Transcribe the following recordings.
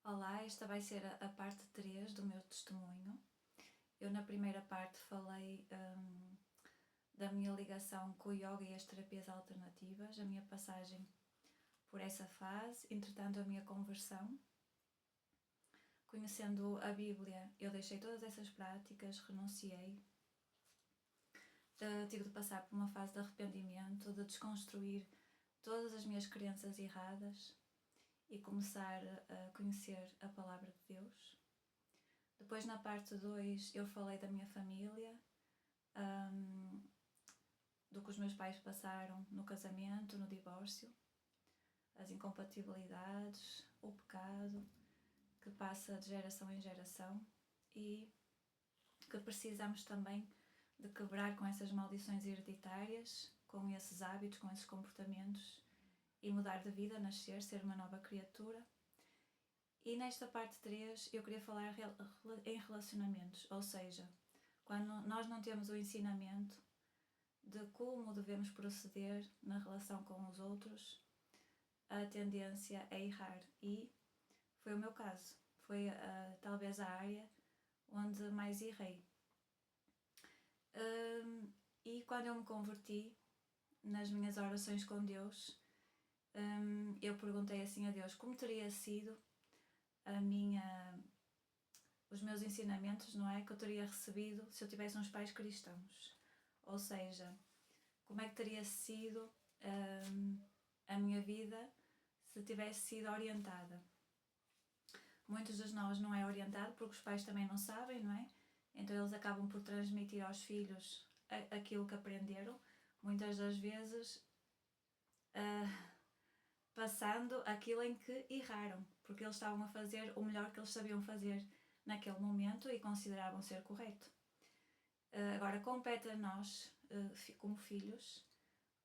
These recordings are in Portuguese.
Olá, esta vai ser a parte 3 do meu testemunho. Eu na primeira parte falei da minha ligação com o yoga e as terapias alternativas, a minha passagem por essa fase, entretanto a minha conversão. Conhecendo a Bíblia, eu deixei todas essas práticas, renunciei. Tive de passar por uma fase de arrependimento, de desconstruir todas as minhas crenças erradas e começar a conhecer a Palavra de Deus. Depois, na parte 2, eu falei da minha família, do que os meus pais passaram no casamento, no divórcio, as incompatibilidades, o pecado que passa de geração em geração e que precisamos também de quebrar com essas maldições hereditárias, com esses hábitos, com esses comportamentos e mudar de vida, nascer, ser uma nova criatura. E nesta parte 3 eu queria falar em relacionamentos, ou seja, quando nós não temos o ensinamento de como devemos proceder na relação com os outros, a tendência é errar. E foi o meu caso, foi talvez a área onde mais errei. E quando eu me converti, nas minhas orações com Deus, eu perguntei assim a Deus como teria sido os meus ensinamentos, não é? Que eu teria recebido se eu tivesse uns pais cristãos. Ou seja, como é que teria sido a minha vida se tivesse sido orientada. Muitos de nós não é orientado porque os pais também não sabem, não é? Então eles acabam por transmitir aos filhos aquilo que aprenderam, muitas das vezes passando aquilo em que erraram, porque eles estavam a fazer o melhor que eles sabiam fazer naquele momento e consideravam ser correto. Agora compete a nós, como filhos,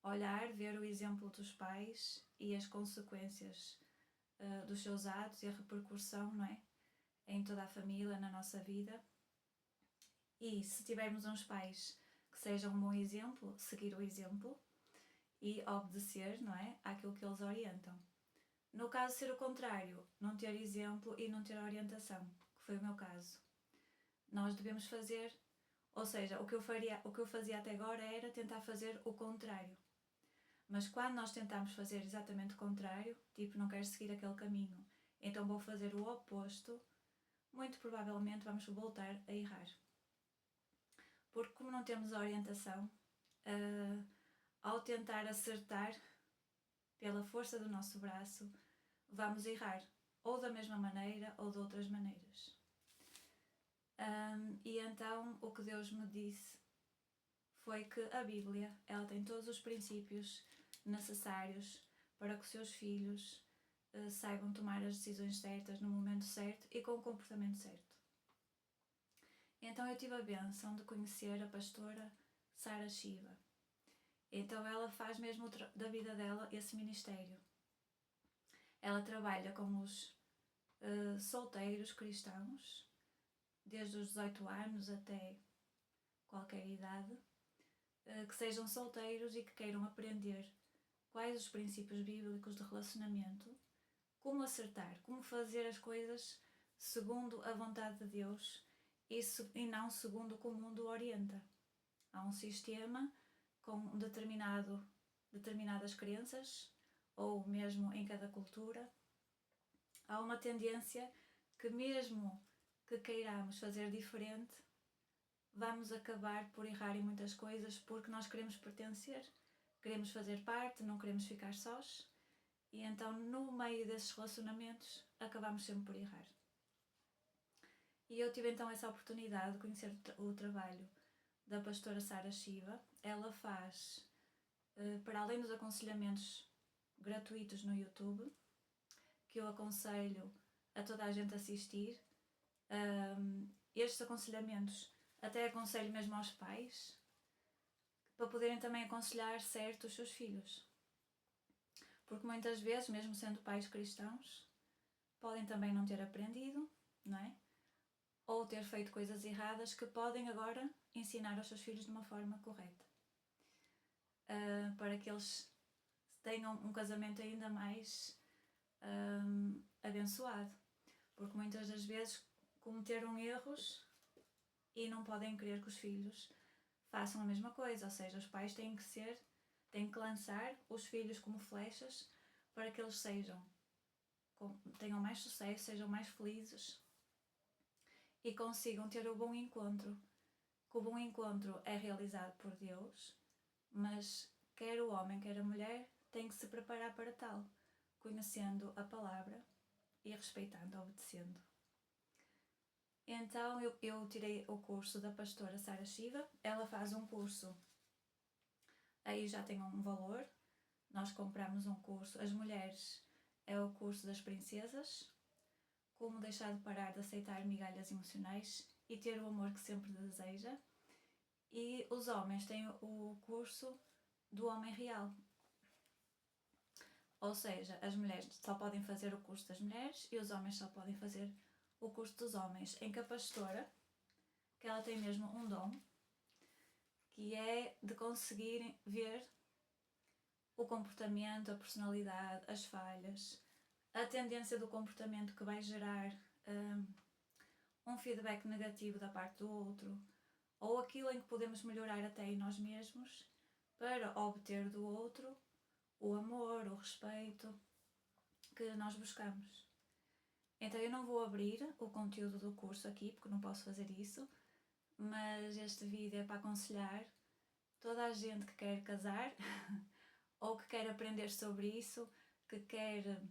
olhar, ver o exemplo dos pais e as consequências dos seus atos e a repercussão, não é? Em toda a família, na nossa vida. E se tivermos uns pais que sejam um bom exemplo, seguir o exemplo e obedecer, não é? Àquilo que eles orientam. No caso ser o contrário, não ter exemplo e não ter orientação, que foi o meu caso. Nós devemos fazer, ou seja, o que eu fazia até agora era tentar fazer o contrário. Mas quando nós tentamos fazer exatamente o contrário, tipo não quero seguir aquele caminho, então vou fazer o oposto, muito provavelmente vamos voltar a errar. Porque como não temos a orientação, ao tentar acertar pela força do nosso braço, vamos errar, ou da mesma maneira ou de outras maneiras. E então o que Deus me disse foi que a Bíblia, ela tem todos os princípios necessários para que os seus filhos saibam tomar as decisões certas no momento certo e com o comportamento certo. Então eu tive a bênção de conhecer a pastora Sara Shiva. Então ela faz mesmo da vida dela esse ministério. Ela trabalha com os solteiros cristãos, desde os 18 anos até qualquer idade, que sejam solteiros e que queiram aprender quais os princípios bíblicos de relacionamento, como acertar, como fazer as coisas segundo a vontade de Deus e não segundo como o mundo orienta. Há um sistema com determinadas crenças, ou mesmo em cada cultura, há uma tendência que mesmo que queiramos fazer diferente, vamos acabar por errar em muitas coisas porque nós queremos pertencer, queremos fazer parte, não queremos ficar sós e então no meio desses relacionamentos acabamos sempre por errar. E eu tive então essa oportunidade de conhecer o trabalho da pastora Sara Shiva. Ela faz, para além dos aconselhamentos gratuitos no YouTube, que eu aconselho a toda a gente assistir, estes aconselhamentos até aconselho mesmo aos pais, para poderem também aconselhar certo os seus filhos. Porque muitas vezes, mesmo sendo pais cristãos, podem também não ter aprendido, não é? Ou ter feito coisas erradas que podem agora ensinar aos seus filhos de uma forma correta. Para que eles tenham um casamento ainda mais abençoado. porque muitas das vezes cometeram erros e não podem querer que os filhos façam a mesma coisa, ou seja, os pais têm que lançar os filhos como flechas para que eles tenham mais sucesso, sejam mais felizes e consigam ter o bom encontro. Que o bom encontro é realizado por Deus, mas quer o homem, quer a mulher, tem que se preparar para tal, conhecendo a palavra e respeitando, obedecendo. Então eu tirei o curso da pastora Sara Shiva. Ela faz um curso, aí já tem um valor. Nós compramos um curso, as mulheres é o curso das princesas, como deixar de parar de aceitar migalhas emocionais e ter o amor que sempre deseja. E os homens têm o curso do homem real. Ou seja, as mulheres só podem fazer o curso das mulheres e os homens só podem fazer o curso dos homens, em que a pastora, que ela tem mesmo um dom, que é de conseguir ver o comportamento, a personalidade, as falhas, a tendência do comportamento que vai gerar um feedback negativo da parte do outro, ou aquilo em que podemos melhorar até em nós mesmos para obter do outro o amor, o respeito que nós buscamos. Então eu não vou abrir o conteúdo do curso aqui, porque não posso fazer isso, mas este vídeo é para aconselhar toda a gente que quer casar ou que quer aprender sobre isso, que quer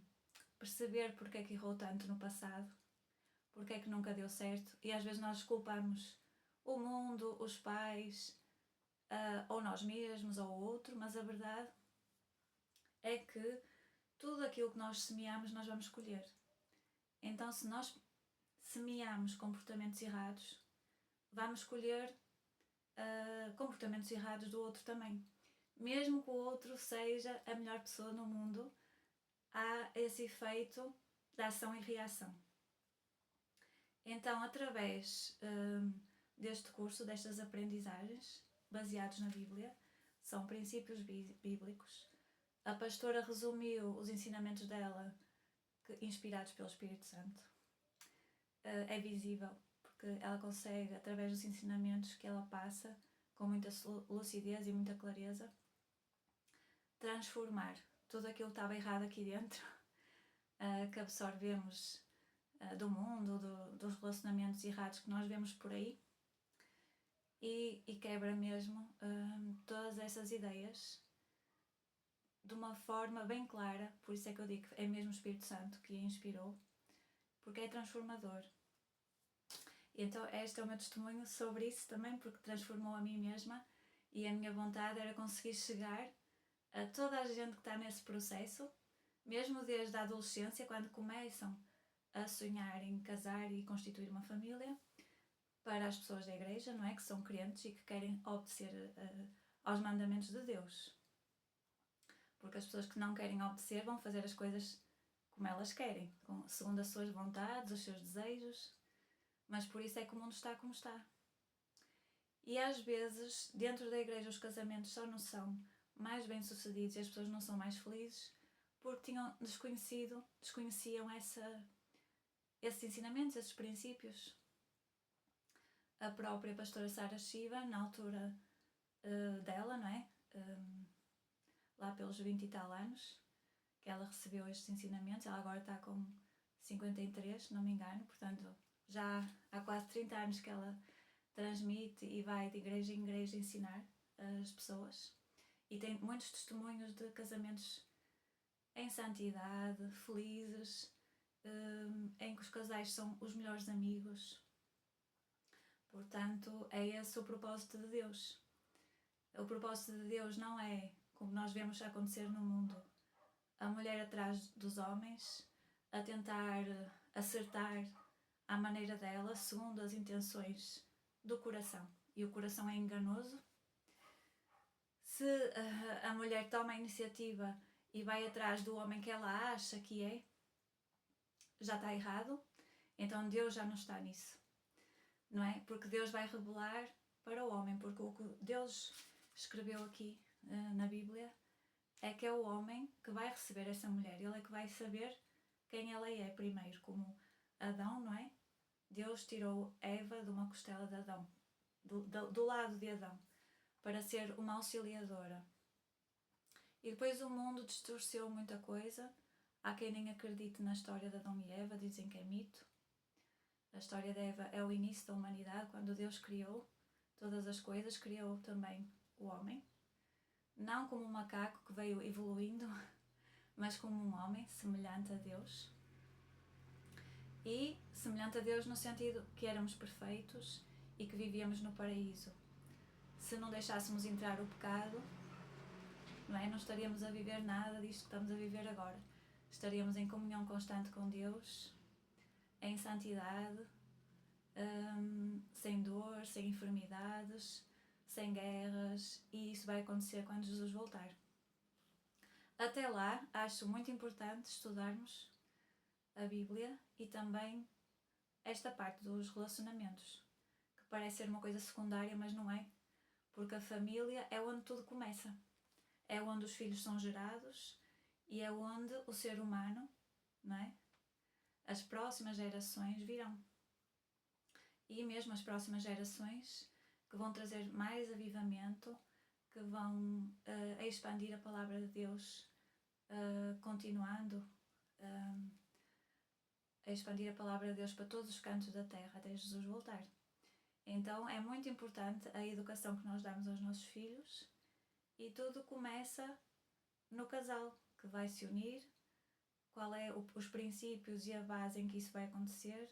perceber porque é que errou tanto no passado, porque é que nunca deu certo, e às vezes nós culpamos o mundo, os pais, ou nós mesmos, ou o outro, mas a verdade é que tudo aquilo que nós semeamos, nós vamos colher. Então, se nós semeamos comportamentos errados, vamos colher comportamentos errados do outro também. Mesmo que o outro seja a melhor pessoa no mundo, há esse efeito de ação e reação. Então, através deste curso, destas aprendizagens baseados na Bíblia, são princípios bíblicos. A pastora resumiu os ensinamentos dela, inspirados pelo Espírito Santo. É visível, porque ela consegue, através dos ensinamentos que ela passa, com muita lucidez e muita clareza, transformar tudo aquilo que estava errado aqui dentro, que absorvemos do mundo, dos relacionamentos errados que nós vemos por aí, e quebra mesmo todas essas ideias de uma forma bem clara. Por isso é que eu digo que é mesmo o Espírito Santo que a inspirou, porque é transformador. E então este é o meu testemunho sobre isso também, porque transformou a mim mesma, e a minha vontade era conseguir chegar a toda a gente que está nesse processo, mesmo desde a adolescência, quando começam a sonhar em casar e constituir uma família, para as pessoas da igreja, não é? Que são crentes e que querem obedecer aos mandamentos de Deus. Porque as pessoas que não querem obedecer vão fazer as coisas como elas querem, segundo as suas vontades, os seus desejos, mas por isso é que o mundo está como está. E às vezes, dentro da igreja, os casamentos só não são mais bem-sucedidos e as pessoas não são mais felizes porque desconheciam esses ensinamentos, esses princípios. A própria pastora Sara Shiva, na altura dela, não é? Lá pelos 20 e tal anos, que ela recebeu estes ensinamentos. Ela agora está com 53, se não me engano, portanto já há quase 30 anos que ela transmite e vai de igreja em igreja ensinar as pessoas. E tem muitos testemunhos de casamentos em santidade, felizes, em que os casais são os melhores amigos. Portanto, é esse o propósito de Deus. O propósito de Deus não é, como nós vemos acontecer no mundo, a mulher atrás dos homens, a tentar acertar à maneira dela, segundo as intenções do coração. E o coração é enganoso. Se a mulher toma a iniciativa e vai atrás do homem que ela acha que é, já está errado. Então Deus já não está nisso. Não é? Porque Deus vai revelar para o homem, porque o que Deus escreveu aqui na Bíblia é que é o homem que vai receber essa mulher. Ele é que vai saber quem ela é primeiro, como Adão, não é? Deus tirou Eva de uma costela de Adão, do lado de Adão, para ser uma auxiliadora. E depois o mundo distorceu muita coisa. Há quem nem acredite na história de Adão e Eva, dizem que é mito. A história de Eva é o início da humanidade, quando Deus criou todas as coisas, criou também o homem. Não como um macaco que veio evoluindo, mas como um homem semelhante a Deus. E semelhante a Deus no sentido que éramos perfeitos e que vivíamos no paraíso. Se não deixássemos entrar o pecado, não estaríamos a viver nada disto que estamos a viver agora. Estaríamos em comunhão constante com Deus, em santidade, sem dor, sem enfermidades, sem guerras, e isso vai acontecer quando Jesus voltar. Até lá, acho muito importante estudarmos a Bíblia e também esta parte dos relacionamentos, que parece ser uma coisa secundária, mas não é, porque a família é onde tudo começa, é onde os filhos são gerados e é onde o ser humano, não é? As próximas gerações virão. E mesmo as próximas gerações que vão trazer mais avivamento, que vão expandir a palavra de Deus, continuando a expandir a palavra de Deus para todos os cantos da terra até Jesus voltar. Então é muito importante a educação que nós damos aos nossos filhos, e tudo começa no casal que vai se unir, qual é os princípios e a base em que isso vai acontecer,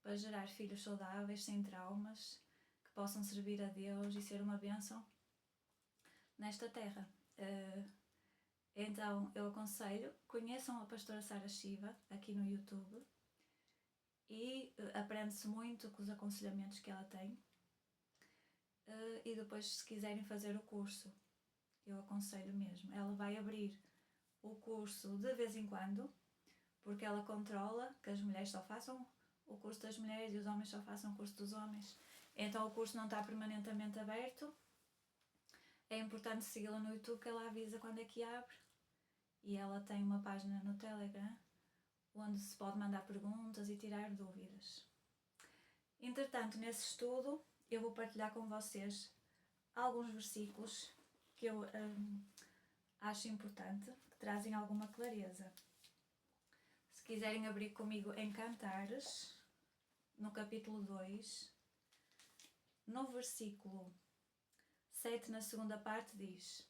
para gerar filhos saudáveis, sem traumas, que possam servir a Deus e ser uma bênção nesta terra. Então eu aconselho, conheçam a pastora Sara Shiva aqui no YouTube, e aprende-se muito com os aconselhamentos que ela tem. E depois, se quiserem fazer o curso, eu aconselho mesmo. Ela vai abrir o curso de vez em quando, porque ela controla que as mulheres só façam o curso das mulheres e os homens só façam o curso dos homens. Então o curso não está permanentemente aberto. É importante segui-la no YouTube, que ela avisa quando é que abre. E ela tem uma página no Telegram, onde se pode mandar perguntas e tirar dúvidas. Entretanto, nesse estudo, eu vou partilhar com vocês alguns versículos que eu acho importante, que trazem alguma clareza. Se quiserem abrir comigo em Cantares, no capítulo 2, no versículo 7, na segunda parte, diz: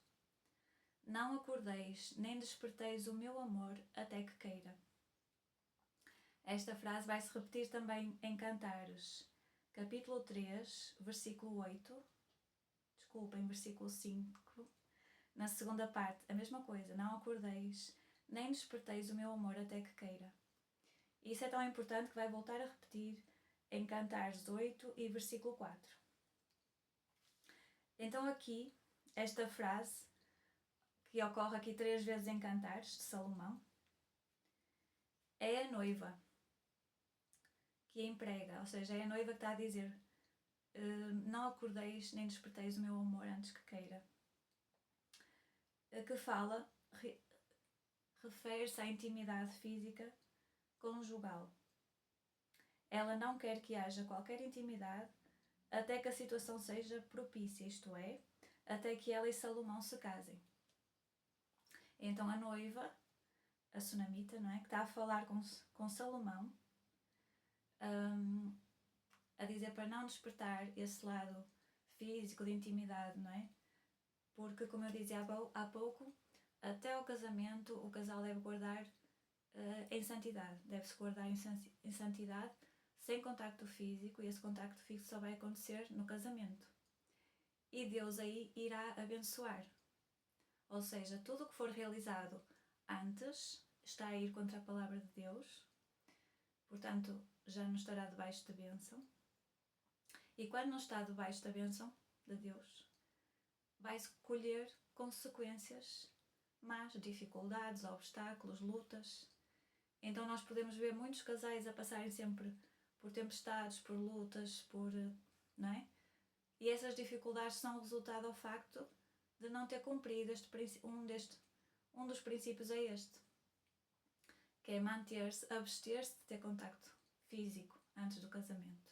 Não acordeis, nem desperteis o meu amor até que queira. Esta frase vai se repetir também em Cantares, capítulo 3, versículo 8, versículo 5, na segunda parte, a mesma coisa: Não acordeis, nem desperteis o meu amor até que queira. Isso é tão importante que vai voltar a repetir em Cantares 8 e versículo 4. Então aqui, esta frase, que ocorre aqui 3 vezes em Cantares, de Salomão, é a noiva que a emprega, ou seja, é a noiva que está a dizer: não acordeis nem desperteis o meu amor antes que queira. Que fala, refere-se à intimidade física conjugal. Ela não quer que haja qualquer intimidade até que a situação seja propícia, isto é, até que ela e Salomão se casem. Então a noiva, a sunamita, não é, que está a falar com Salomão, a dizer para não despertar esse lado físico de intimidade, não é? Porque, como eu dizia há pouco, até ao casamento o casal deve guardar em santidade, deve-se guardar em santidade, sem contacto físico, e esse contacto físico só vai acontecer no casamento. E Deus aí irá abençoar. Ou seja, tudo o que for realizado antes está a ir contra a palavra de Deus, portanto já não estará debaixo da bênção. E quando não está debaixo da bênção de Deus, vai-se colher consequências más, dificuldades, obstáculos, lutas. Então nós podemos ver muitos casais a passarem sempre por tempestades, por lutas, não é? E essas dificuldades são o resultado ao facto de não ter cumprido um dos princípios, é este, que é manter-se, abster-se de ter contacto físico antes do casamento.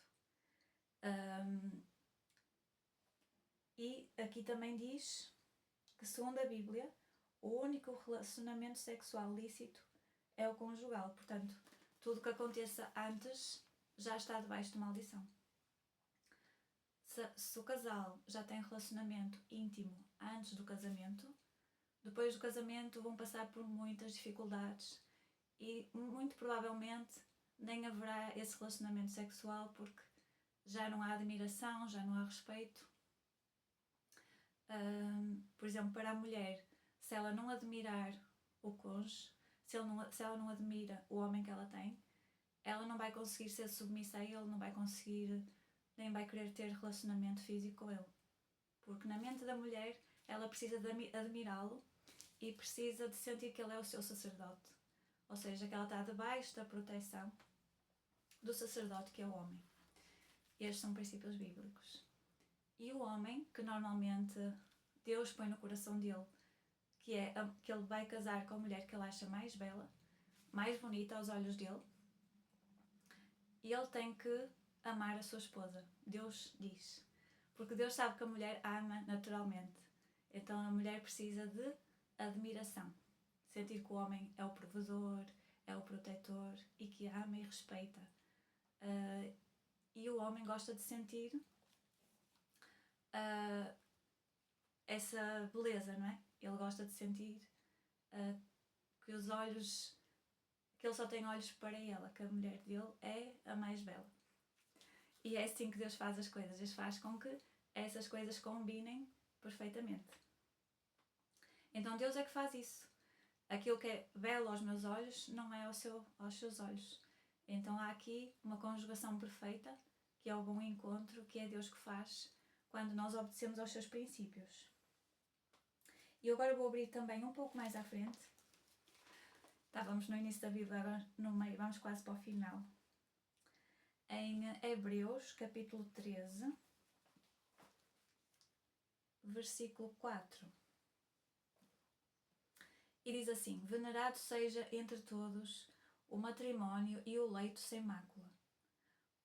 E aqui também diz que, segundo a Bíblia, o único relacionamento sexual lícito é o conjugal. Portanto, tudo que aconteça antes já está debaixo de maldição. Se o casal já tem relacionamento íntimo antes do casamento, depois do casamento vão passar por muitas dificuldades e muito provavelmente nem haverá esse relacionamento sexual, porque já não há admiração, já não há respeito. Por exemplo, para a mulher, se ela não admirar o cônjuge, se ela não admira o homem que ela tem, ela não vai conseguir ser submissa a ele, não vai conseguir, nem vai querer ter relacionamento físico com ele. Porque na mente da mulher, ela precisa de admirá-lo e precisa de sentir que ele é o seu sacerdote. Ou seja, que ela está debaixo da proteção do sacerdote, que é o homem. Estes são princípios bíblicos. E o homem, que normalmente Deus põe no coração dele, que ele vai casar com a mulher que ele acha mais bela, mais bonita aos olhos dele, e ele tem que amar a sua esposa. Deus diz. Porque Deus sabe que a mulher ama naturalmente. Então a mulher precisa de admiração. Sentir que o homem é o provedor, é o protetor e que ama e respeita. E o homem gosta de sentir essa beleza, não é? Ele gosta de sentir que os olhos, que ele só tem olhos para ela, que a mulher dele é a mais bela. E é assim que Deus faz as coisas. Deus faz com que essas coisas combinem perfeitamente. Então Deus é que faz isso. Aquilo que é belo aos meus olhos não é aos seus olhos. Então há aqui uma conjugação perfeita, que é o bom encontro, que é Deus que faz quando nós obedecemos aos seus princípios. E agora vou abrir também um pouco mais à frente. Estávamos no início da Bíblia, agora no meio, vamos quase para o final. Em Hebreus, capítulo 13, versículo 4. E diz assim: venerado seja entre todos o matrimónio e o leito sem mácula.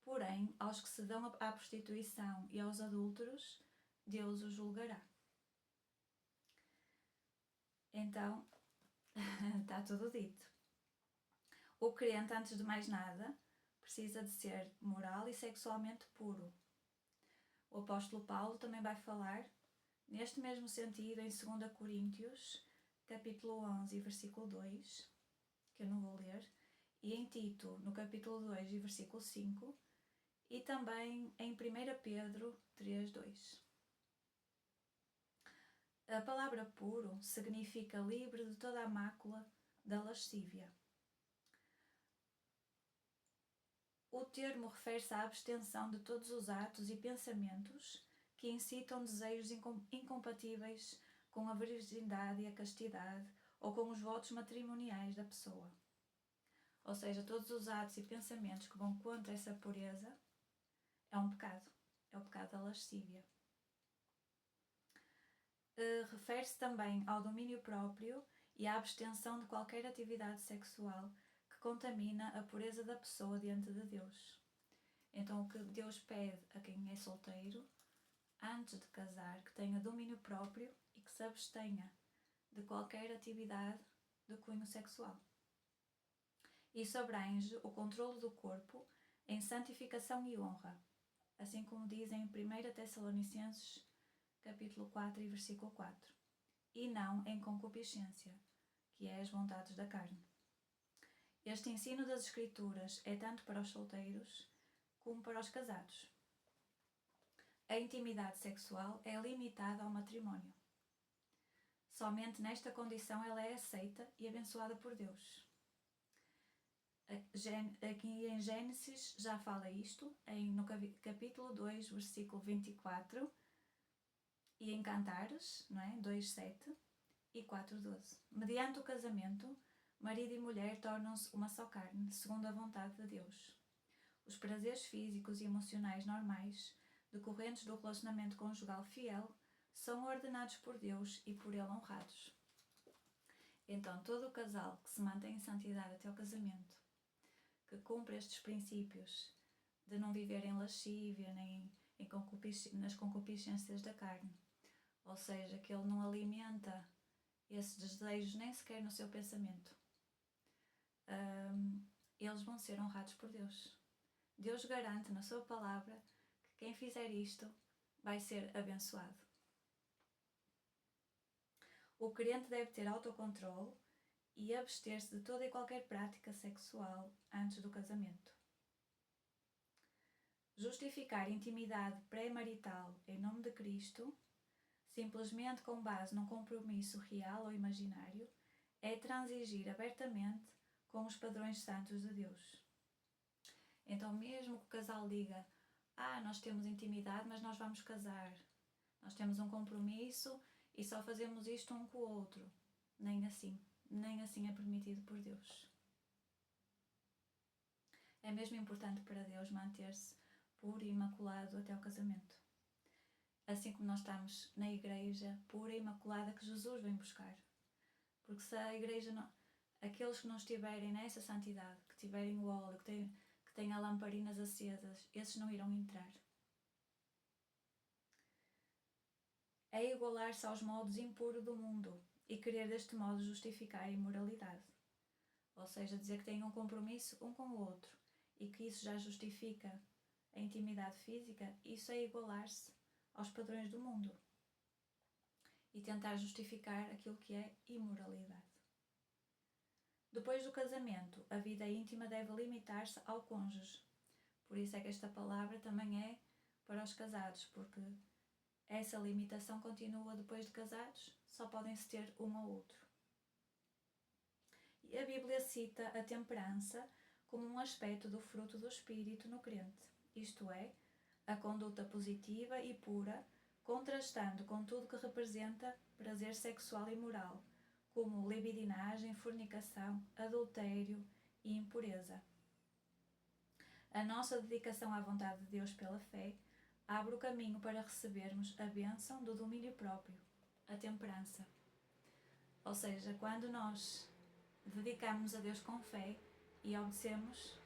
Porém, aos que se dão à prostituição e aos adúlteros, Deus os julgará. Então, está tudo dito. O crente, antes de mais nada, precisa de ser moral e sexualmente puro. O apóstolo Paulo também vai falar neste mesmo sentido em 2 Coríntios, capítulo 11, versículo 2, que eu não vou ler, e em Tito, no capítulo 2 e versículo 5, e também em 1 Pedro 3, 2. A palavra puro significa livre de toda a mácula da lascívia. O termo refere-se à abstenção de todos os atos e pensamentos que incitam desejos incompatíveis com a virgindade e a castidade ou com os votos matrimoniais da pessoa. Ou seja, todos os atos e pensamentos que vão contra essa pureza é um pecado. É o pecado da lascívia. Refere-se também ao domínio próprio e à abstenção de qualquer atividade sexual que contamina a pureza da pessoa diante de Deus. Então, o que Deus pede a quem é solteiro, antes de casar, que tenha domínio próprio e que se abstenha de qualquer atividade de cunho sexual. Isso abrange o controle do corpo em santificação e honra, assim como diz em 1 Tessalonicenses, capítulo 4 e versículo 4, e não em concupiscência, que é as vontades da carne. Este ensino das Escrituras é tanto para os solteiros como para os casados. A intimidade sexual é limitada ao matrimónio. Somente nesta condição ela é aceita e abençoada por Deus. Aqui em Gênesis já fala isto, no capítulo 2, versículo 24, e em Cantares, não é? 2:7 e 4:12. Mediante o casamento, marido e mulher tornam-se uma só carne, segundo a vontade de Deus. Os prazeres físicos e emocionais normais, decorrentes do relacionamento conjugal fiel, são ordenados por Deus e por Ele honrados. Então, todo o casal que se mantém em santidade até o casamento, que cumpre estes princípios de não viver em lascívia nem nas concupiscências da carne, ou seja, que ele não alimenta esses desejos nem sequer no seu pensamento, eles vão ser honrados por Deus. Deus garante na sua palavra que quem fizer isto vai ser abençoado. O crente deve ter autocontrole e abster-se de toda e qualquer prática sexual antes do casamento. Justificar intimidade pré-marital em nome de Cristo, simplesmente com base num compromisso real ou imaginário, é transigir abertamente com os padrões santos de Deus. Então, mesmo que o casal diga: nós temos intimidade, mas nós vamos casar, nós temos um compromisso e só fazemos isto um com o outro, nem assim é permitido por Deus. É mesmo importante para Deus manter-se puro e imaculado até o casamento. Assim como nós estamos na igreja pura e imaculada que Jesus vem buscar. Porque se a igreja não, aqueles que não estiverem nessa santidade, que tiverem o óleo, que tenham lamparinas acesas, esses não irão entrar. É igualar-se aos modos impuros do mundo e querer deste modo justificar a imoralidade. Ou seja, dizer que têm um compromisso um com o outro e que isso já justifica a intimidade física, isso é igualar-se aos padrões do mundo e tentar justificar aquilo que é imoralidade. Depois do casamento, a vida íntima deve limitar-se ao cônjuge. Por isso é que esta palavra também é para os casados, porque essa limitação continua depois de casados, só podem-se ter um ou outro. E a Bíblia cita a temperança como um aspecto do fruto do Espírito no crente, isto é, a conduta positiva e pura, contrastando com tudo que representa prazer sexual e moral, como libidinagem, fornicação, adultério e impureza. A nossa dedicação à vontade de Deus pela fé abre o caminho para recebermos a bênção do domínio próprio, a temperança. Ou seja, quando nós dedicamos a Deus com fé e obedecemos,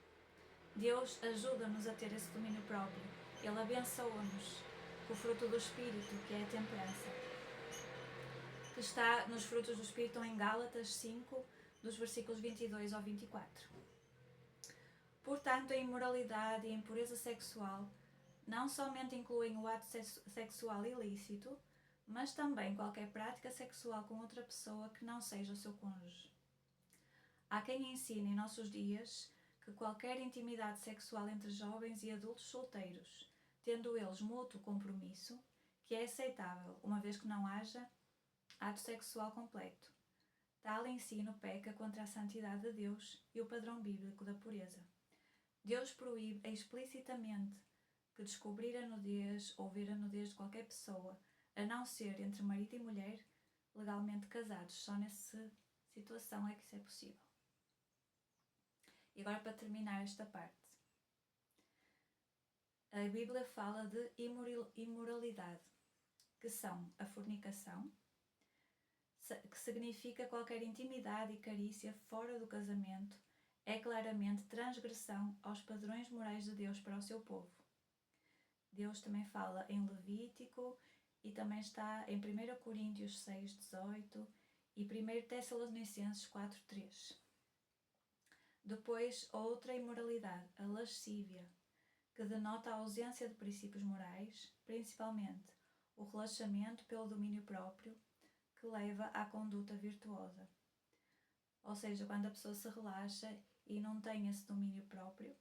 Deus ajuda-nos a ter esse domínio próprio. Ele abençoa-nos com o fruto do Espírito, que é a temperança, que está nos frutos do Espírito em Gálatas 5, dos versículos 22 ao 24. Portanto, a imoralidade e a impureza sexual não somente incluem o ato sexual ilícito, mas também qualquer prática sexual com outra pessoa que não seja o seu cônjuge. Há quem ensine em nossos dias que qualquer intimidade sexual entre jovens e adultos solteiros, tendo eles mútuo compromisso, que é aceitável, uma vez que não haja ato sexual completo. Tal ensino peca contra a santidade de Deus e o padrão bíblico da pureza. Deus proíbe explicitamente que descobrir a nudez ou ver a nudez de qualquer pessoa, a não ser entre marido e mulher, legalmente casados. Só nessa situação é que isso é possível. E agora, para terminar esta parte, a Bíblia fala de imoralidade, que são a fornicação, que significa qualquer intimidade e carícia fora do casamento, é claramente transgressão aos padrões morais de Deus para o seu povo. Deus também fala em Levítico e também está em 1 Coríntios 6, 18 e 1 Tessalonicenses 4, 3. Depois, outra imoralidade, a lascívia, que denota a ausência de princípios morais, principalmente o relaxamento pelo domínio próprio, que leva à conduta virtuosa. Ou seja, quando a pessoa se relaxa e não tem esse domínio próprio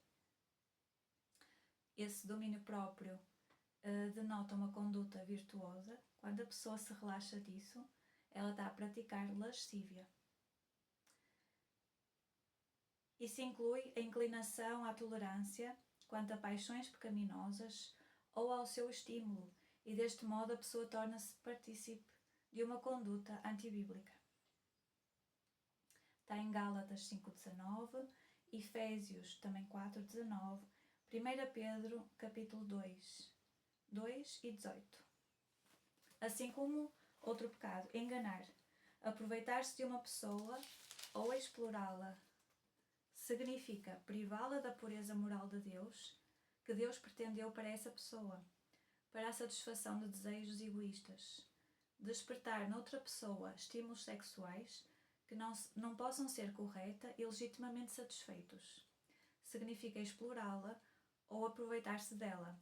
denota uma conduta virtuosa. Quando a pessoa se relaxa disso, ela está a praticar lascívia. Isso inclui a inclinação à tolerância quanto a paixões pecaminosas ou ao seu estímulo, e deste modo a pessoa torna-se partícipe de uma conduta antibíblica. Está em Gálatas 5,19, Efésios também 4,19, 1 Pedro capítulo 2 e 18. Assim como outro pecado, enganar, aproveitar-se de uma pessoa ou explorá-la significa privá-la da pureza moral de Deus que Deus pretendeu para essa pessoa, para a satisfação de desejos egoístas, despertar noutra pessoa estímulos sexuais que não possam ser correta e legitimamente satisfeitos. Significa explorá-la ou aproveitar-se dela.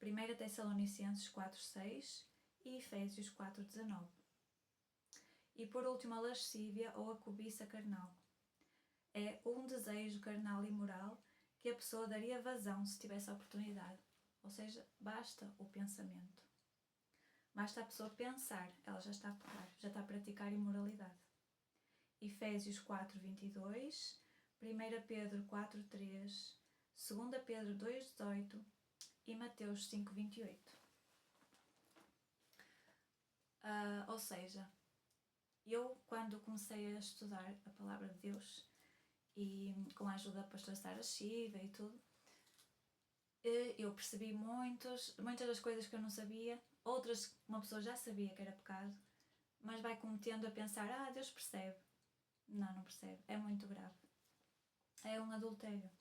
1 Tessalonicenses 4:6 e Efésios 4:19. E por último, a lascívia ou a cobiça carnal. É um desejo carnal e moral que a pessoa daria vazão se tivesse a oportunidade. Ou seja, basta o pensamento. Basta a pessoa pensar, ela já está a pecar, já está a praticar imoralidade. Efésios 4:22, 1 Pedro 4:3, 2 Pedro 2:18 e Mateus 5:28. Ou seja, eu quando comecei a estudar a Palavra de Deus e com a ajuda da pastora Sara Shiva e tudo, eu percebi muitas das coisas que eu não sabia, outras uma pessoa já sabia que era pecado, mas vai cometendo a pensar, Deus percebe. Não percebe, é muito grave. É um adultério.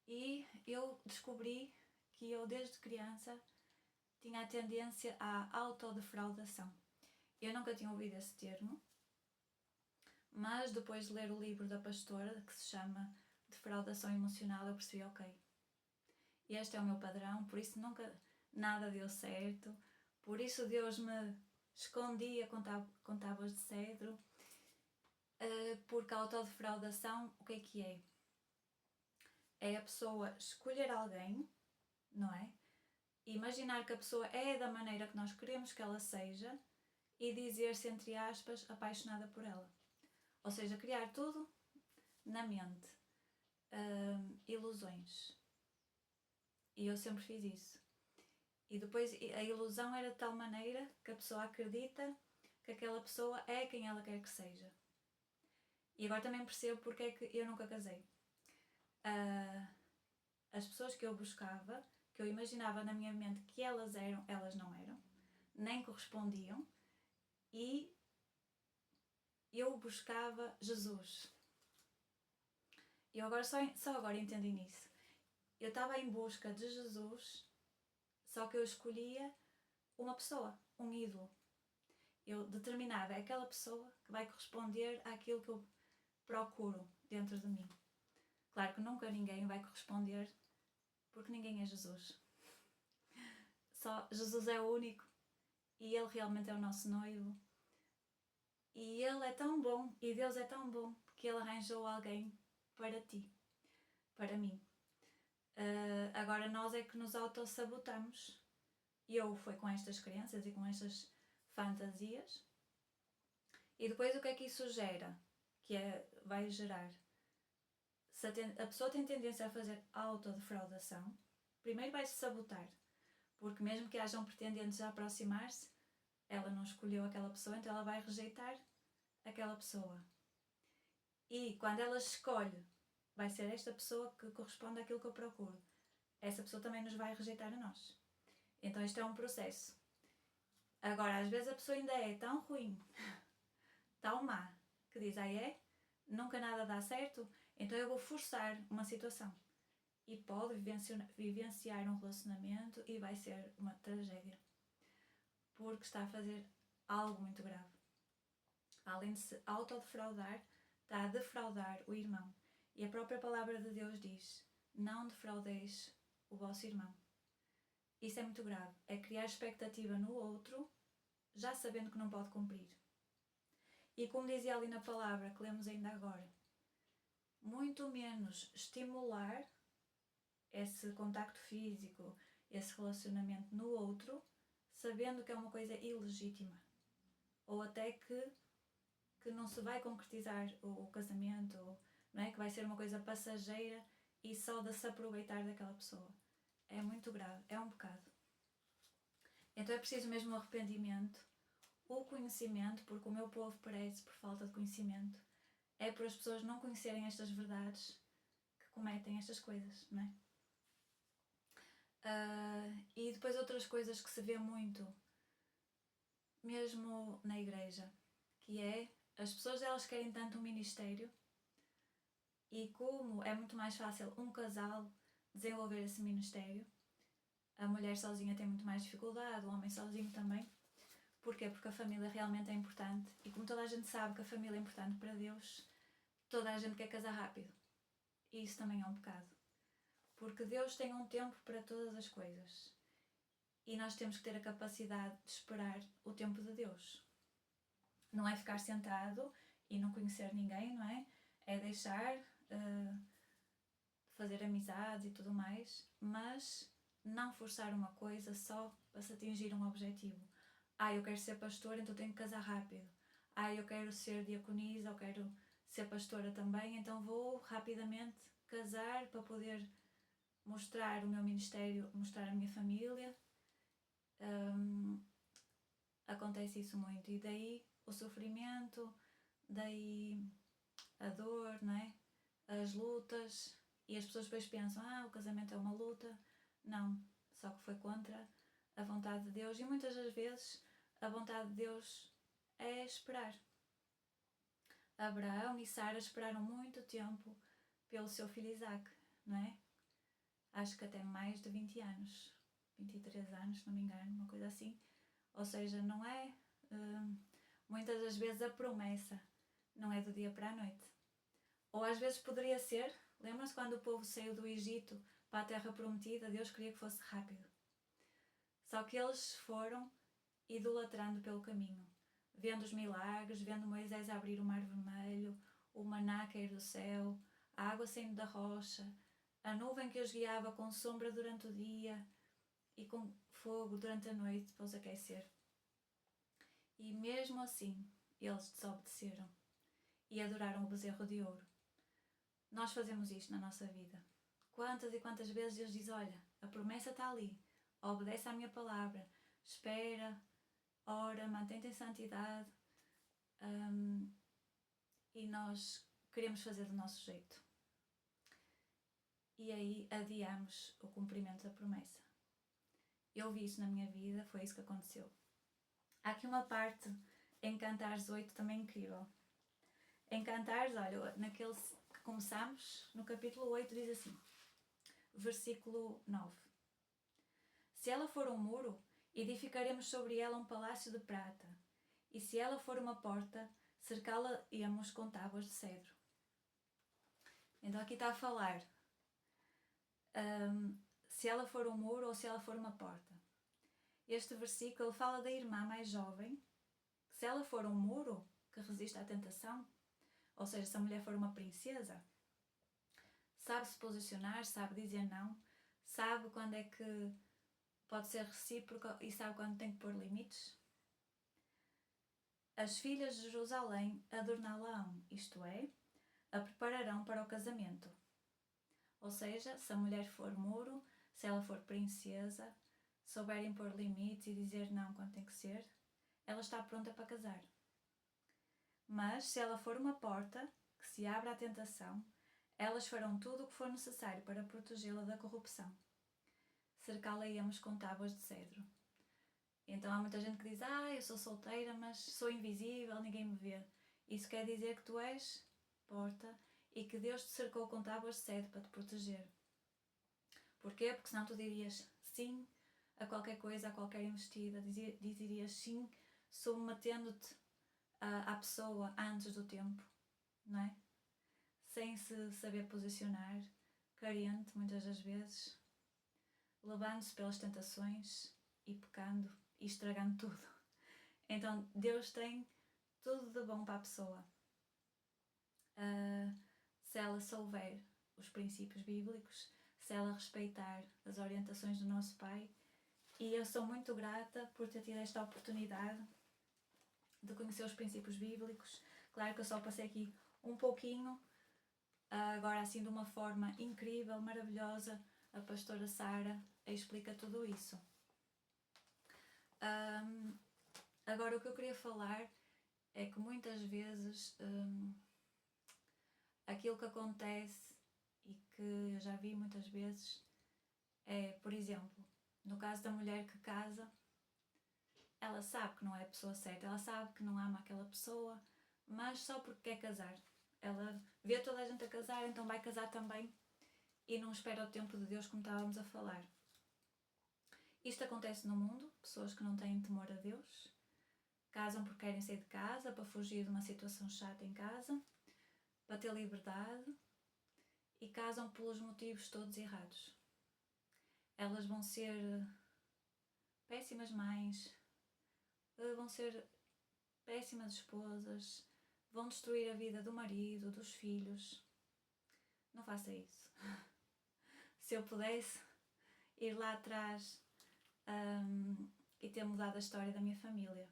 E eu descobri que eu desde criança tinha a tendência à autodefraudação. Eu nunca tinha ouvido esse termo, mas depois de ler o livro da pastora, que se chama Defraudação Emocional, eu percebi, ok, este é o meu padrão, por isso nunca nada deu certo, por isso Deus me escondia com tábuas de cedro, porque a autodefraudação, o que é? É a pessoa escolher alguém, não é? Imaginar que a pessoa é da maneira que nós queremos que ela seja e dizer-se, entre aspas, apaixonada por ela. Ou seja, criar tudo na mente. Ilusões. E eu sempre fiz isso. E depois a ilusão era de tal maneira que a pessoa acredita que aquela pessoa é quem ela quer que seja. E agora também percebo porque é que eu nunca casei. As pessoas que eu buscava, que eu imaginava na minha mente que elas eram, elas não eram, nem correspondiam, e eu buscava Jesus. Eu agora só agora entendi nisso. Eu estava em busca de Jesus, só que eu escolhia uma pessoa, um ídolo. Eu determinava aquela pessoa que vai corresponder àquilo que eu procuro dentro de mim. Claro que nunca ninguém vai corresponder, porque ninguém é Jesus. Só Jesus é o único e Ele realmente é o nosso noivo. E Ele é tão bom e Deus é tão bom que Ele arranjou alguém para ti, para mim. Agora nós é que nos autossabotamos. E eu fui com estas crenças e com estas fantasias. E depois o que é que isso gera? Vai gerar. Se a pessoa tem tendência a fazer autodefraudação, primeiro vai-se sabotar. Porque mesmo que hajam pretendentes a aproximar-se, ela não escolheu aquela pessoa, então ela vai rejeitar aquela pessoa. E quando ela escolhe, vai ser esta pessoa que corresponde àquilo que eu procuro. Essa pessoa também nos vai rejeitar a nós. Então isto é um processo. Agora, às vezes a pessoa ainda é tão ruim, tão má, que diz, nunca nada dá certo, então eu vou forçar uma situação. E pode vivenciar um relacionamento e vai ser uma tragédia. Porque está a fazer algo muito grave. Além de se autodefraudar, está a defraudar o irmão. E a própria palavra de Deus diz, não defraudeis o vosso irmão. Isso é muito grave. É criar expectativa no outro, já sabendo que não pode cumprir. E como dizia ali na palavra, que lemos ainda agora, muito menos estimular esse contacto físico, esse relacionamento no outro, sabendo que é uma coisa ilegítima. Ou até que não se vai concretizar o casamento, não é? Que vai ser uma coisa passageira e só de se aproveitar daquela pessoa. É muito grave, é um pecado. Então é preciso mesmo o arrependimento, o conhecimento, porque o meu povo perece por falta de conhecimento. É por as pessoas não conhecerem estas verdades que cometem estas coisas, não é? E depois outras coisas que se vê muito, mesmo na igreja, que é as pessoas elas querem tanto um ministério, e como é muito mais fácil um casal desenvolver esse ministério, a mulher sozinha tem muito mais dificuldade, o homem sozinho também. Porquê? Porque a família realmente é importante, e como toda a gente sabe que a família é importante para Deus, toda a gente quer casar rápido. E isso também é um pecado. Porque Deus tem um tempo para todas as coisas. E nós temos que ter a capacidade de esperar o tempo de Deus. Não é ficar sentado e não conhecer ninguém, não é? É deixar, fazer amizades e tudo mais, mas não forçar uma coisa só para se atingir um objetivo. Eu quero ser pastora, então tenho que casar rápido. Eu quero ser diaconisa, eu quero ser pastora também, então vou rapidamente casar para poder mostrar o meu ministério, mostrar a minha família. Acontece isso muito, e daí o sofrimento, daí a dor, não é? As lutas, e as pessoas depois pensam, o casamento é uma luta. Não, só que foi contra a vontade de Deus, e muitas das vezes a vontade de Deus é esperar. Abraão e Sara esperaram muito tempo pelo seu filho Isaac, não é? Acho que até mais de 20 anos, 23 anos, se não me engano, uma coisa assim. Ou seja, não é, muitas das vezes a promessa não é do dia para a noite. Ou às vezes poderia ser, lembram-se quando o povo saiu do Egito para a terra prometida, Deus queria que fosse rápido. Só que eles foram idolatrando pelo caminho, vendo os milagres, vendo Moisés abrir o mar vermelho, o maná cair do céu, a água saindo da rocha, a nuvem que os guiava com sombra durante o dia e com fogo durante a noite para os aquecer. E mesmo assim, eles desobedeceram e adoraram o bezerro de ouro. Nós fazemos isto na nossa vida. Quantas e quantas vezes Deus diz, olha, a promessa está ali, obedece à minha palavra, espera, ora, mantém-te em santidade, e nós queremos fazer do nosso jeito. E aí adiamos o cumprimento da promessa. Eu vi isso na minha vida, foi isso que aconteceu. Há aqui uma parte em Cantares 8 também incrível. Em Cantares, olha, naquele que começamos, no capítulo 8 diz assim, versículo 9. Se ela for um muro, edificaremos sobre ela um palácio de prata, e se ela for uma porta, cercá-la-emos com tábuas de cedro. Então aqui está a falar, se ela for um muro ou se ela for uma porta. Este versículo fala da irmã mais jovem, que se ela for um muro que resiste à tentação, ou seja, se a mulher for uma princesa, sabe se posicionar, sabe dizer não, sabe quando é que pode ser recíproca e sabe quando tem que pôr limites. As filhas de Jerusalém adorná-la-ão, isto é, a prepararão para o casamento. Ou seja, se a mulher for muro, se ela for princesa, souberem pôr limites e dizer não quando tem que ser, ela está pronta para casar. Mas se ela for uma porta que se abre à tentação, elas farão tudo o que for necessário para protegê-la da corrupção. Cercá-la-emos com tábuas de cedro. Então há muita gente que diz, eu sou solteira, mas sou invisível, ninguém me vê. Isso quer dizer que tu és porta e que Deus te cercou com tábuas de cedro para te proteger. Porquê? Porque senão tu dirias sim a qualquer coisa, a qualquer investida, dirias sim submetendo-te à pessoa antes do tempo, não é? Sem se saber posicionar, carente muitas das vezes, levando-se pelas tentações e pecando e estragando tudo. Então Deus tem tudo de bom para a pessoa. Se ela souber os princípios bíblicos, se ela respeitar as orientações do nosso Pai, e eu sou muito grata por ter tido esta oportunidade de conhecer os princípios bíblicos. Claro que eu só passei aqui um pouquinho, agora assim de uma forma incrível, maravilhosa, a pastora Sara explica tudo isso. Agora o que eu queria falar é que muitas vezes aquilo que acontece e que eu já vi muitas vezes é, por exemplo, no caso da mulher que casa, ela sabe que não é a pessoa certa, ela sabe que não ama aquela pessoa, mas só porque quer casar. Ela vê toda a gente a casar, então vai casar também e não espera o tempo de Deus, como estávamos a falar. Isto acontece no mundo, pessoas que não têm temor a Deus, casam porque querem sair de casa, para fugir de uma situação chata em casa, para ter liberdade, e casam pelos motivos todos errados. Elas vão ser péssimas mães, vão ser péssimas esposas, vão destruir a vida do marido, dos filhos. Não faça isso. Se eu pudesse ir lá atrás e ter mudado a história da minha família.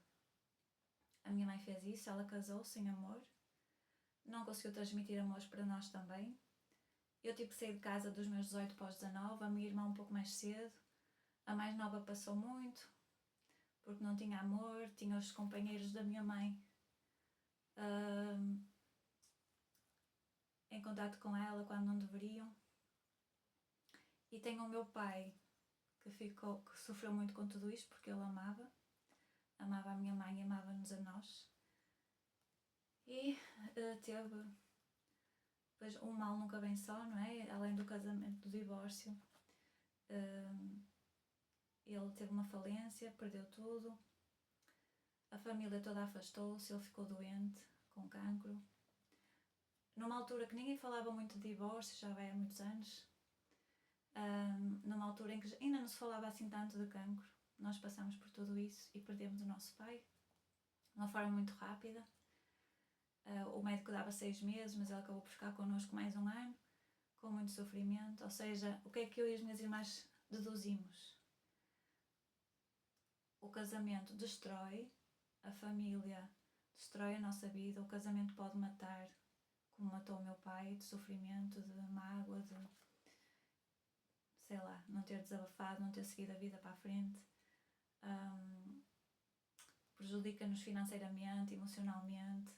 A minha mãe fez isso, ela casou sem amor, não conseguiu transmitir amor para nós também. Eu tive que sair de casa dos meus 18 para os 19, a minha irmã um pouco mais cedo. A mais nova passou muito, porque não tinha amor, tinha os companheiros da minha mãe em contato com ela quando não deveriam. E tenho o meu pai, que sofreu muito com tudo isto, porque ele amava a minha mãe e amava-nos a nós. E teve, pois o mal nunca vem só, não é? Além do casamento, do divórcio, ele teve uma falência, perdeu tudo, a família toda afastou-se, ele ficou doente, com cancro. Numa altura que ninguém falava muito de divórcio, já vai há muitos anos, numa altura em que ainda não se falava assim tanto de cancro, nós passamos por tudo isso e perdemos o nosso pai, de uma forma muito rápida. O médico dava 6 meses, mas ele acabou por ficar connosco mais um ano, com muito sofrimento. Ou seja, o que é que eu e as minhas irmãs deduzimos? O casamento destrói a família, destrói a nossa vida. O casamento pode matar, como matou o meu pai, de sofrimento, de mágoa, de, sei lá, não ter desabafado, não ter seguido a vida para a frente. Prejudica-nos financeiramente, emocionalmente,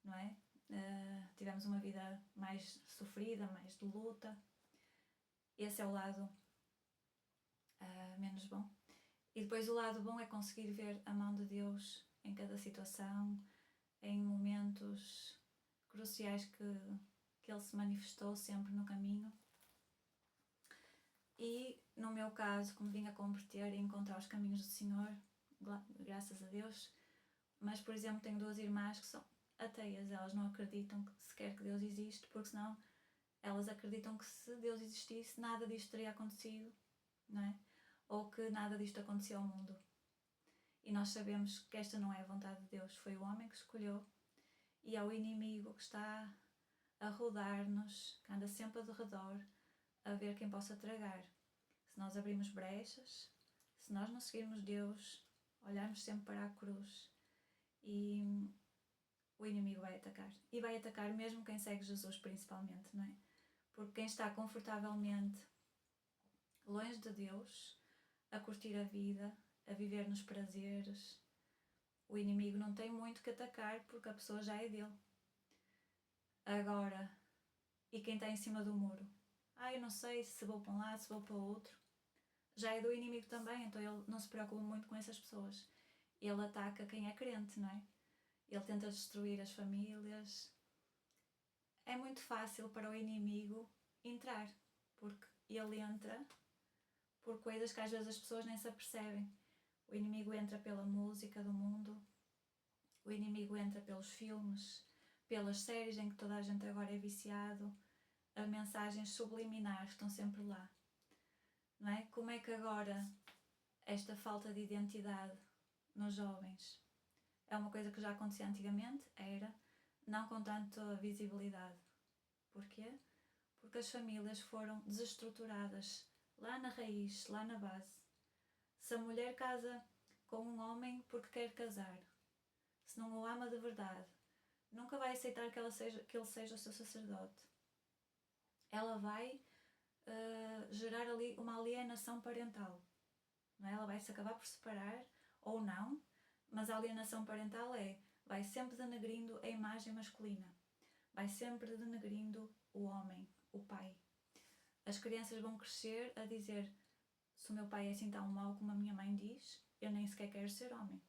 não é? Tivemos uma vida mais sofrida, mais de luta. Esse é o lado menos bom. E depois o lado bom é conseguir ver a mão de Deus em cada situação, em momentos cruciais que Ele se manifestou sempre no caminho. E no meu caso, como vim a converter e encontrar os caminhos do Senhor, graças a Deus, mas por exemplo tenho 2 irmãs que são ateias, elas não acreditam sequer que Deus existe, porque senão elas acreditam que se Deus existisse nada disto teria acontecido, não é? Ou que nada disto aconteceu ao mundo. E nós sabemos que esta não é a vontade de Deus, foi o homem que escolheu e é o inimigo que está a rodar-nos, que anda sempre ao redor a ver quem possa tragar. Se nós abrirmos brechas, se nós não seguirmos Deus, olharmos sempre para a cruz, e o inimigo vai atacar. E vai atacar mesmo quem segue Jesus, principalmente, não é? Porque quem está confortavelmente longe de Deus, a curtir a vida, a viver nos prazeres, o inimigo não tem muito que atacar porque a pessoa já é dele. Agora, e quem está em cima do muro? Eu não sei se vou para um lado, se vou para o outro. Já é do inimigo também, então ele não se preocupa muito com essas pessoas. Ele ataca quem é crente, não é? Ele tenta destruir as famílias. É muito fácil para o inimigo entrar, porque ele entra por coisas que às vezes as pessoas nem se apercebem. O inimigo entra pela música do mundo, o inimigo entra pelos filmes, pelas séries em que toda a gente agora é viciado, as mensagens subliminares estão sempre lá. Não é? Como é que agora esta falta de identidade nos jovens é uma coisa que já acontecia antigamente? Era, não com tanta visibilidade. Porquê? Porque as famílias foram desestruturadas lá na raiz, lá na base. Se a mulher casa com um homem porque quer casar, se não o ama de verdade, nunca vai aceitar que ele seja o seu sacerdote. Ela vai gerar ali uma alienação parental. Não é? Ela vai se acabar por separar ou não, mas a alienação parental vai sempre denegrindo a imagem masculina, vai sempre denegrindo o homem, o pai. As crianças vão crescer a dizer: se o meu pai é assim tão mau como a minha mãe diz, eu nem sequer quero ser homem.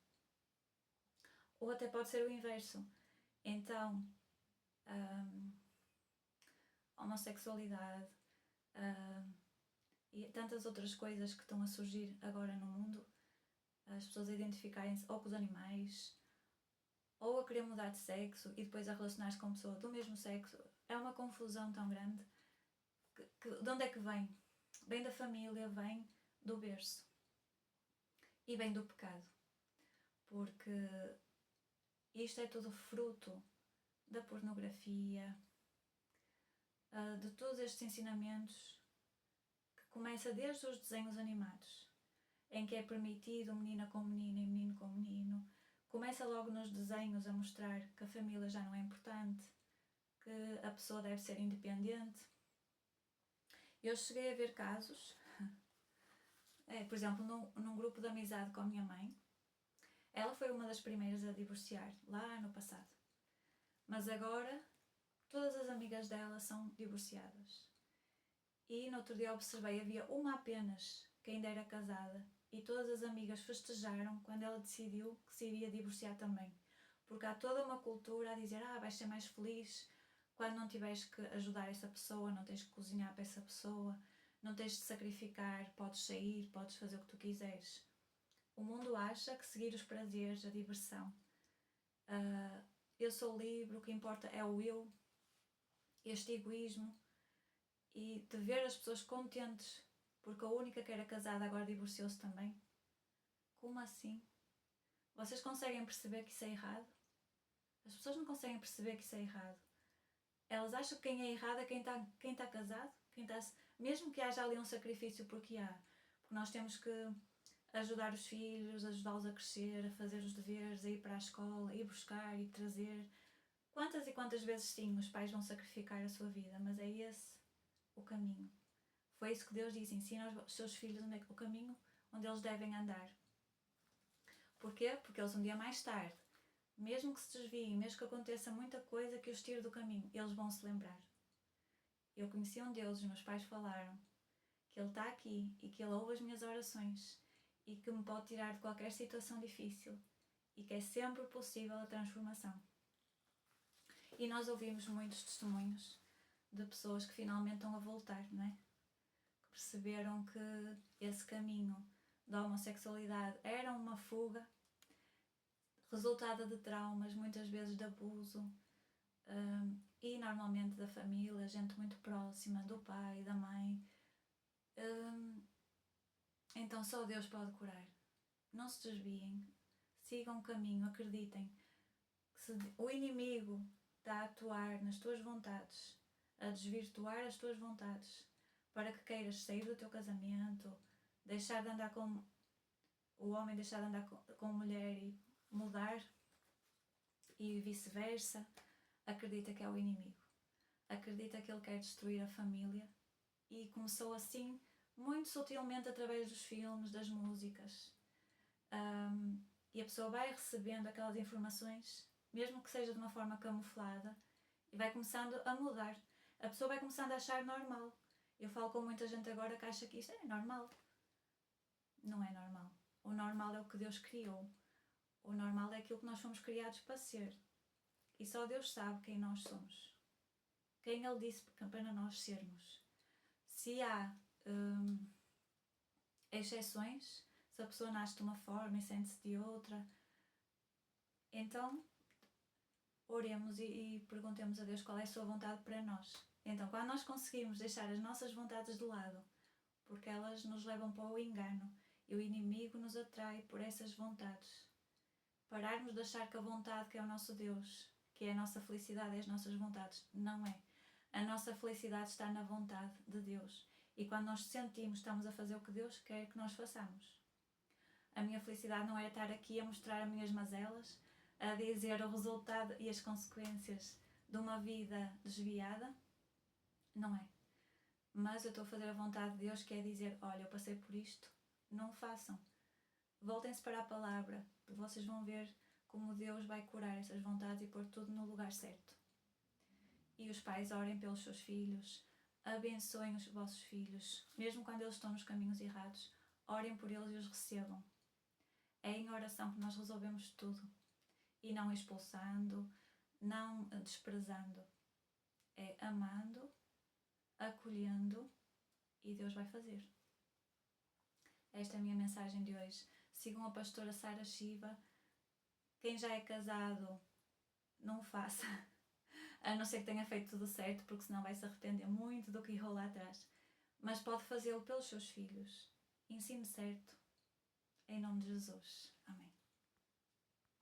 Ou até pode ser o inverso. Então, homossexualidade e tantas outras coisas que estão a surgir agora no mundo, as pessoas a identificarem-se ou com os animais, ou a querer mudar de sexo e depois a relacionar-se com pessoa do mesmo sexo, é uma confusão tão grande que de onde é que vem? Vem da família, vem do berço e vem do pecado, porque isto é tudo fruto da pornografia, de todos estes ensinamentos que começa desde os desenhos animados, em que é permitido menina com menina e menino com menino. Começa logo nos desenhos a mostrar que a família já não é importante, que a pessoa deve ser independente. Eu cheguei a ver casos, por exemplo, num grupo de amizade com a minha mãe. Ela foi uma das primeiras a divorciar, lá no passado. Mas agora, todas as amigas dela são divorciadas. E no outro dia observei, havia uma apenas que ainda era casada. E todas as amigas festejaram quando ela decidiu que se iria divorciar também. Porque há toda uma cultura a dizer, vais ser mais feliz quando não tiveres que ajudar essa pessoa, não tens que cozinhar para essa pessoa, não tens de sacrificar, podes sair, podes fazer o que tu quiseres. O mundo acha que seguir os prazeres, a diversão, eu sou livre, o que importa é o eu, este egoísmo, e de ver as pessoas contentes porque a única que era casada agora divorciou-se também. Como assim? Vocês conseguem perceber que isso é errado? As pessoas não conseguem perceber que isso é errado. Elas acham que quem é errado é quem está casado, mesmo que haja ali um sacrifício, porque nós temos que ajudar os filhos, ajudá-los a crescer, a fazer os deveres, a ir para a escola, a ir buscar e trazer. Quantas e quantas vezes sim os pais vão sacrificar a sua vida, mas é esse o caminho. Foi isso que Deus disse, ensina aos seus filhos o caminho onde eles devem andar. Porquê? Porque eles um dia mais tarde, mesmo que se desviem, mesmo que aconteça muita coisa que os tire do caminho, eles vão se lembrar. Eu conheci um Deus, os meus pais falaram, que Ele está aqui e que Ele ouve as minhas orações e que me pode tirar de qualquer situação difícil e que é sempre possível a transformação. E nós ouvimos muitos testemunhos de pessoas que finalmente estão a voltar, não é? Que perceberam que esse caminho da homossexualidade era uma fuga resultada de traumas, muitas vezes de abuso, e normalmente da família, gente muito próxima, do pai, da mãe. Então só Deus pode curar. Não se desviem, sigam o caminho, acreditem que se o inimigo está a atuar nas tuas vontades, a desvirtuar as tuas vontades, para que queiras sair do teu casamento, deixar de andar com o homem, deixar de andar com a mulher e mudar, e vice-versa, acredita que é o inimigo. Acredita que ele quer destruir a família, e começou assim, muito sutilmente, através dos filmes, das músicas. E a pessoa vai recebendo aquelas informações, mesmo que seja de uma forma camuflada, e vai começando a mudar. A pessoa vai começando a achar normal. Eu falo com muita gente agora que acha que isto é normal. Não é normal. O normal é o que Deus criou. O normal é aquilo que nós fomos criados para ser. E só Deus sabe quem nós somos. Quem Ele disse para nós sermos. Se há exceções, se a pessoa nasce de uma forma e sente-se de outra, então oremos e perguntemos a Deus qual é a sua vontade para nós. Então, quando nós conseguimos deixar as nossas vontades de lado, porque elas nos levam para o engano e o inimigo nos atrai por essas vontades, pararmos de achar que a vontade que é o nosso Deus, que é a nossa felicidade, é as nossas vontades. Não é. A nossa felicidade está na vontade de Deus. E quando nós sentimos, estamos a fazer o que Deus quer que nós façamos. A minha felicidade não é estar aqui a mostrar as minhas mazelas, a dizer o resultado e as consequências de uma vida desviada. Não é. Mas eu estou a fazer a vontade de Deus, que é dizer, olha, eu passei por isto, não o façam. Voltem-se para a palavra, porque vocês vão ver como Deus vai curar essas vontades e pôr tudo no lugar certo. E os pais orem pelos seus filhos, abençoem os vossos filhos, mesmo quando eles estão nos caminhos errados, orem por eles e os recebam. É em oração que nós resolvemos tudo, e não expulsando, não desprezando, é amando, acolhendo, e Deus vai fazer. Esta é a minha mensagem de hoje. Sigam a pastora Sara Shiva. Quem já é casado, não o faça, a não ser que tenha feito tudo certo, porque senão vai se arrepender muito do que errou lá atrás. Mas pode fazê-lo pelos seus filhos. Ensine certo. Em nome de Jesus. Amém.